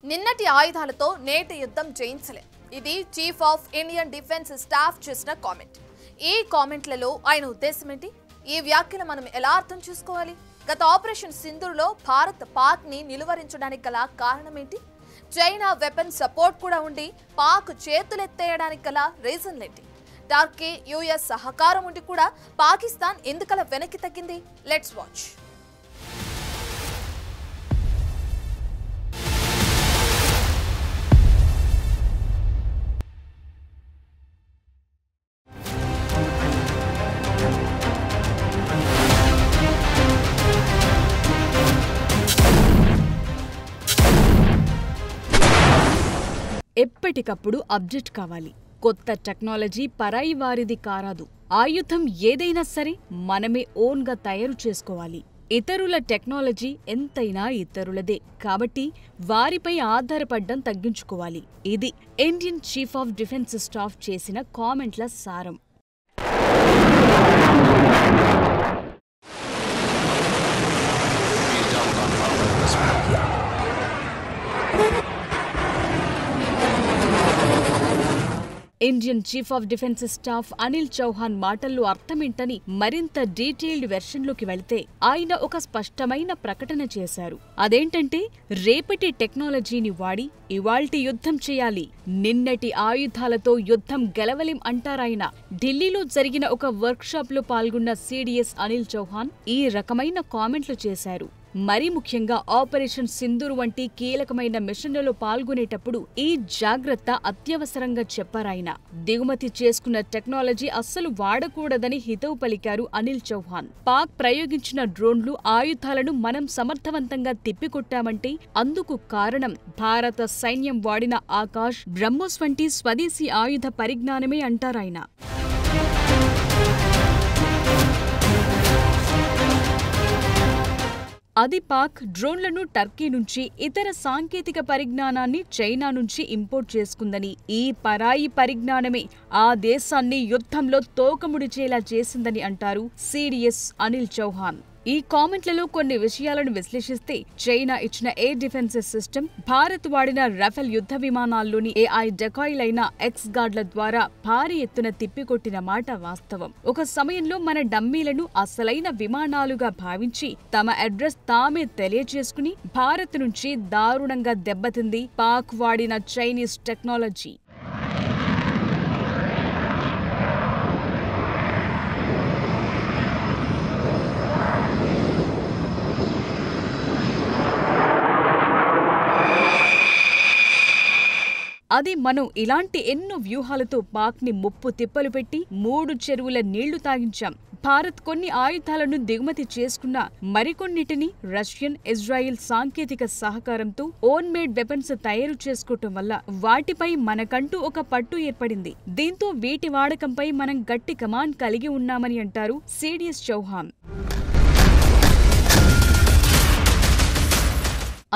నిన్నటి ఆయుధాలతో నేటి యుద్ధం జయించలేం. ఇది chief of Indian defence staff చేసిన కామెంట్. ఈ కామెంట్లలో ఆయన ఉద్దేశం ఏంటి? ఈ వ్యాఖ్యలు మనం ఎలా అర్థం చేసుకోవాలి? గత ఆపరేషన్ సింధూర్లో భారత్ పాక్ ని నిలువరించడానికి గల కారణం ఏంటి? చైనా వెపన్ సపోర్ట్ కూడా ఉండి పాక్ చేతులెత్తేయడానికి గల రీజన్ ఏంటి? టర్కీ యుఎస్ సహకారం ఉండి కూడా పాకిస్తాన్ ఎందుకలా వెనక్కి తగ్గింది? Let's watch. ఎప్పటికప్పుడు అప్డేట్ కావాలి. కొత్త టెక్నాలజీ పరాయి వారిది కారాదు. ఆయుధం ఏదైనా సరే మనమే ఓన్గా తయారు చేసుకోవాలి. ఇతరుల టెక్నాలజీ ఎంతైనా ఇతరులదే కాబట్టి వారిపై ఆధారపడడం తగ్గించుకోవాలి. ఇది Indian chief of defence staff చేసిన కామెంట్ల సారం. Indian chief of defence staff Anil Chauhan మాటల్లో అర్థమేంటని మరింత డీటెయిల్డ్ వెర్షన్లోకి వెళితే ఆయన ఒక స్పష్టమైన ప్రకటన చేశారు. అదేంటంటే రేపటి టెక్నాలజీని వాడి ఇవాల్టి యుద్ధం చేయాలి. నిన్నటి ఆయుధాలతో యుద్ధం గెలవలేం అంటారాయన. ఢిల్లీలో జరిగిన ఒక వర్క్షాప్లో పాల్గొన్న సిడిఎస్ అనిల్ చౌహాన్ ఈ రకమైన కామెంట్లు చేశారు. మరీ ముఖ్యంగా ఆపరేషన్ సింధూర్ వంటి కీలకమైన మిషన్లలో పాల్గొనేటప్పుడు ఈ జాగ్రత్త అత్యవసరంగా చెప్పారాయన. దిగుమతి చేసుకున్న టెక్నాలజీ అస్సలు వాడకూడదని హితవు పలికారు అనిల్ చౌహాన్. పాక్ ప్రయోగించిన డ్రోన్లు, ఆయుధాలను మనం సమర్థవంతంగా తిప్పికొట్టామంటే అందుకు కారణం భారత సైన్యం వాడిన ఆకాశ్, బ్రహ్మోస్ వంటి స్వదేశీ ఆయుధ పరిజ్ఞానమే అంటారాయన. అది పాక్ డ్రోన్లను టర్కీ నుంచి, ఇతర సాంకేతిక పరిజ్ఞానాన్ని చైనా నుంచి ఇంపోర్ట్ చేసుకుందని, ఈ పరాయి పరిజ్ఞానమే ఆ దేశాన్ని యుద్ధంలో తోకముడిచేలా చేసిందని అంటారు సిడిఎస్ అనిల్ చౌహాన్. ఈ కామెంట్లలో కొన్ని విషయాలను విశ్లేషిస్తే చైనా ఇచ్చిన ఎయిర్ డిఫెన్సెస్ సిస్టమ్, భారత్ వాడిన రఫేల్ యుద్ధ విమానాల్లోని AI డెకాయిలైన ఎక్స్ గార్డ్ల ద్వారా భారీ ఎత్తున తిప్పికొట్టిన మాట వాస్తవం. ఒక సమయంలో మన డమ్మీలను అసలైన విమానాలుగా భావించి తమ అడ్రస్ తామే తెలియజేసుకుని భారత్ నుంచి దారుణంగా దెబ్బతింది పాక్ వాడిన చైనీస్ టెక్నాలజీ. అది మనం ఇలాంటి ఎన్నో వ్యూహాలతో పాక్ ని ముప్పు తిప్పలు పెట్టి 3 చెరువుల నీళ్లు తాగించాం. భారత్ కొన్ని ఆయుధాలను దిగుమతి చేసుకున్న మరికొన్నిటిని రష్యన్, ఇజ్రాయిల్ సాంకేతిక సహకారంతో ఓన్ మేడ్ వెపన్స్ తయారు చేసుకోవటం వల్ల వాటిపై మనకంటూ ఒక పట్టు ఏర్పడింది. దీంతో వీటి వాడకంపై మనం గట్టి కమాండ్ కలిగి ఉన్నామని అంటారు సిడిఎస్ చౌహాన్.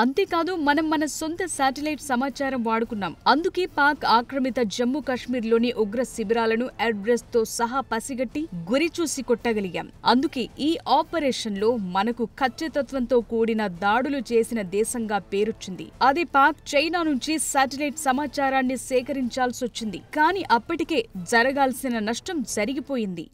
అంతేకాదు, మనం మన సొంత శాటిలైట్ సమాచారం వాడుకున్నాం. అందుకే పాక్ ఆక్రమిత జమ్మూ కాశ్మీర్లోని ఉగ్ర శిబిరాలను అడ్రస్ తో సహా పసిగట్టి గురిచూసి కొట్టగలిగాం. అందుకే ఈ ఆపరేషన్లో మనకు ఖచ్చితత్వంతో కూడిన దాడులు చేసిన దేశంగా పేరొచ్చింది. అది పాక్ చైనా నుంచి శాటిలైట్ సమాచారాన్ని సేకరించాల్సొచ్చింది. కానీ అప్పటికే జరగాల్సిన నష్టం జరిగిపోయింది.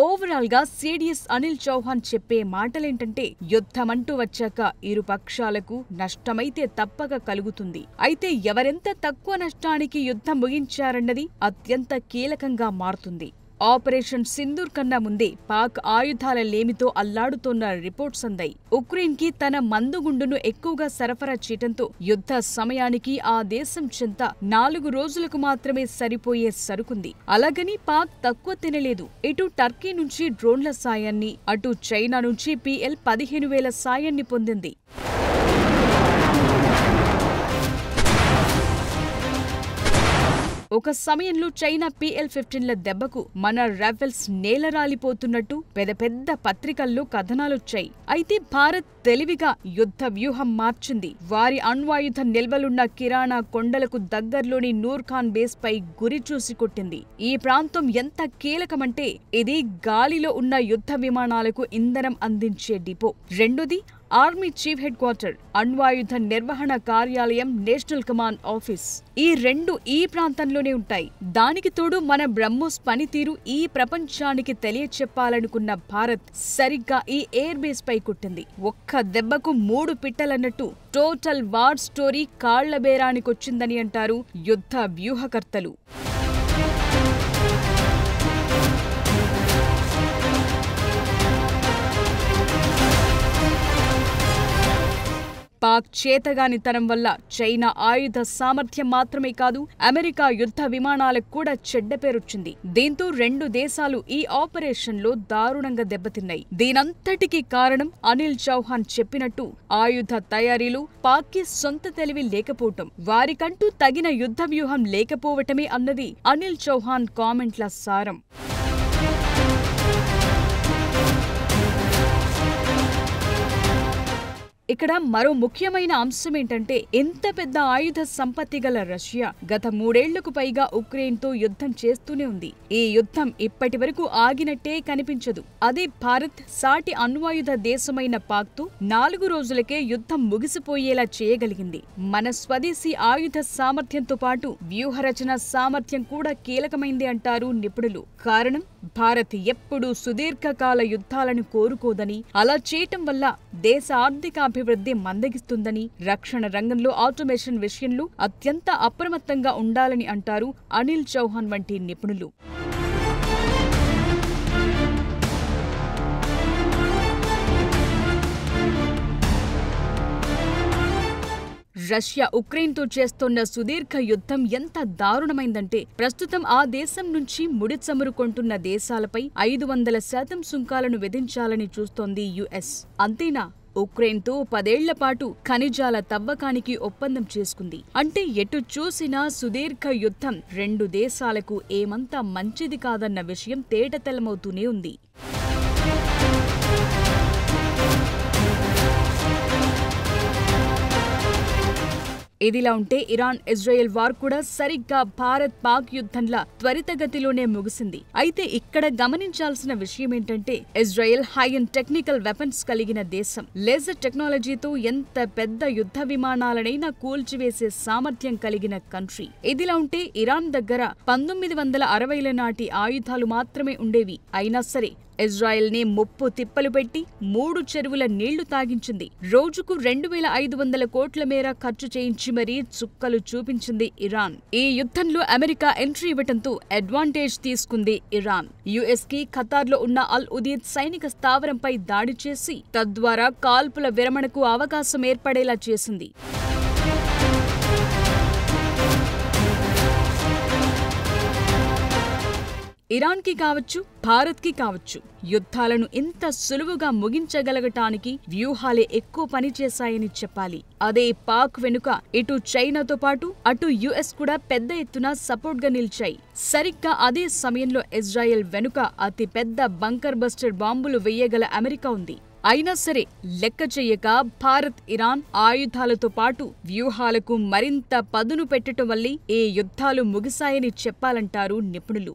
ఓవరాల్ గా సిడిఎస్ అనిల్ చౌహాన్ చెప్పే మాటలేంటంటే యుద్ధమంటూ వచ్చాక ఇరు పక్షాలకు నష్టమైతే తప్పక కలుగుతుంది. అయితే ఎవరెంత తక్కువ నష్టానికి యుద్ధం ముగించారన్నది అత్యంత కీలకంగా మారుతుంది. ఆపరేషన్ సింధూర్ కన్నా ముందే పాక్ ఆయుధాల లేమితో అల్లాడుతోన్న రిపోర్ట్స్ అందాయి. ఉక్రెయిన్ కి తన మందుగుండును ఎక్కువగా సరఫరా చేయటంతో యుద్ధ సమయానికి ఆ దేశం చెంత 4 రోజులకు మాత్రమే సరిపోయే సరుకుంది. అలాగని పాక్ తక్కువ తినలేదు. ఇటు టర్కీ నుంచి డ్రోన్ల సాయాన్ని, అటు చైనా నుంచి PL 15,000 సాయాన్ని పొందింది. ఒక సమయంలో చైనా PL-15ల దెబ్బకు మన రైఫిల్స్ నేలరాలిపోతున్నట్టు పెద్ద పెద్ద పత్రికల్లో కథనాలొచ్చాయి. అయితే భారత్ తెలివిగా యుద్ధ వ్యూహం మార్చింది. వారి అణ్వాయుధ నిల్వలున్న కిరాణా కొండలకు దగ్గర్లోని నూర్ఖాన్ బేస్ పై గురి చూసి కొట్టింది. ఈ ప్రాంతం ఎంత కీలకమంటే ఇది గాలిలో ఉన్న యుద్ధ విమానాలకు ఇంధనం అందించే డిపో. రెండోది ఆర్మీ చీఫ్ హెడ్ క్వార్టర్, అణ్వాయుధ నిర్వహణ కార్యాలయం, నేషనల్ కమాండ్ ఆఫీస్. ఈ రెండు ఈ ప్రాంతంలోనే ఉంటాయి. దానికి తోడు మన బ్రహ్మోస్ పనితీరు ఈ ప్రపంచానికి తెలియచెప్పాలనుకున్న భారత్ సరిగ్గా ఈ ఎయిర్ బేస్ పై కొట్టింది. ఒక్క దెబ్బకు 3 పిట్టలన్నట్టు టోటల్ వార్ స్టోరీ కాళ్ల బేరానికొచ్చిందని అంటారు యుద్ధ వ్యూహకర్తలు. పాక్ చేతగానితనం వల్ల చైనా ఆయుధ సామర్థ్యం మాత్రమే కాదు, అమెరికా యుద్ధ విమానాలకు కూడా చెడ్డ పేరొచ్చింది. దీంతో 2 దేశాలు ఈ ఆపరేషన్లో దారుణంగా దెబ్బతిన్నాయి. దీనంతటికీ కారణం అనిల్ చౌహాన్ చెప్పినట్టు ఆయుధ తయారీలో పాక్కి సొంత తెలివి లేకపోవటం, వారికంటూ తగిన యుద్ధ వ్యూహం లేకపోవటమే అన్నది అనిల్ చౌహాన్ కామెంట్ల సారం. ఇక్కడ మరో ముఖ్యమైన అంశమేంటంటే, ఎంత పెద్ద ఆయుధ సంపత్తి గల రష్యా గత 3 ఏళ్లకు పైగా ఉక్రెయిన్తో యుద్ధం చేస్తూనే ఉంది. ఈ యుద్ధం ఇప్పటి వరకు ఆగినట్టే కనిపించదు. అదే భారత్ సాటి అణ్వాయుధ దేశమైన పాక్తో 4 రోజులకే యుద్ధం ముగిసిపోయేలా చేయగలిగింది. మన స్వదేశీ ఆయుధ సామర్థ్యంతో పాటు వ్యూహరచన సామర్థ్యం కూడా కీలకమైంది అంటారు నిపుణులు. కారణం, భారత్ ఎప్పుడూ సుదీర్ఘకాల యుద్ధాలను కోరుకోదని, అలా చేయటం వల్ల దేశ ఆర్థికాభివృద్ధి మందగిస్తుందని, రక్షణ రంగంలో ఆటోమేషన్ విషయంలో అత్యంత అప్రమత్తంగా ఉండాలని అంటారు అనిల్ చౌహాన్ వంటి నిపుణులు. రష్యా ఉక్రెయిన్తో చేస్తోన్న సుదీర్ఘ యుద్ధం ఎంత దారుణమైందంటే, ప్రస్తుతం ఆ దేశం నుంచి ముడి చమురు కొంటున్న దేశాలపై 500% సుంకాలను విధించాలని చూస్తోంది US. అంతేనా, ఉక్రెయిన్తో 10 ఏళ్ల పాటు ఖనిజాల తవ్వకానికి ఒప్పందం చేసుకుంది. అంటే ఎటు చూసినా సుదీర్ఘ యుద్ధం 2 దేశాలకు ఏమంత మంచిది కాదన్న విషయం తేటతెల్లమవుతూనే ఉంది. ఇదిలా ఉంటే ఇరాన్ ఇజ్రాయెల్ వార్ కూడా సరిగ్గా భారత్ పాక్ యుద్ధంలా త్వరితగతిలోనే ముగిసింది. అయితే ఇక్కడ గమనించాల్సిన విషయమేంటంటే, Israel high and technical weapons కలిగిన దేశం. లేజర్ టెక్నాలజీతో ఎంత పెద్ద యుద్ధ విమానాలనైనా కూల్చివేసే సామర్థ్యం కలిగిన కంట్రీ. ఇదిలా ఉంటే ఇరాన్ దగ్గర 1960ల నాటి ఆయుధాలు మాత్రమే ఉండేవి. అయినా సరే ఇజ్రాయెల్ ని ముప్పు తిప్పలు పెట్టి 3 చెరువుల నీళ్లు తాగించింది. రోజుకు 2500 కోట్ల మేర ఖర్చు చేయించి మరీ చుక్కలు చూపించింది ఇరాన్. ఈ యుద్ధంలో అమెరికా ఎంట్రీ ఇవ్వటంతో అడ్వాంటేజ్ తీసుకుంది ఇరాన్. US కి ఖతార్లో ఉన్న అల్ ఉదీద్ సైనిక స్థావరంపై దాడి చేసి తద్వారా కాల్పుల విరమణకు అవకాశం ఏర్పడేలా చేసింది. ఇరాన్కి కావచ్చు, భారత్కి కావచ్చు, యుద్ధాలను ఇంత సులువుగా ముగించగలగటానికి వ్యూహాలే ఎక్కువ పనిచేశాయని చెప్పాలి. అదే పాక్ వెనుక ఇటు చైనాతో పాటు అటు US కూడా పెద్ద ఎత్తున సపోర్ట్గా నిలిచాయి. సరిగ్గా అదే సమయంలో ఇజ్రాయెల్ వెనుక అతి పెద్ద బంకర్ బస్టర్ బాంబులు వెయ్యగల అమెరికా ఉంది. అయినా సరే లెక్క చెయ్యక భారత్, ఇరాన్ ఆయుధాలతో పాటు వ్యూహాలకు మరింత పదును పెట్టడం వల్లే ఈ యుద్ధాలు ముగిశాయని చెప్పాలంటారు నిపుణులు.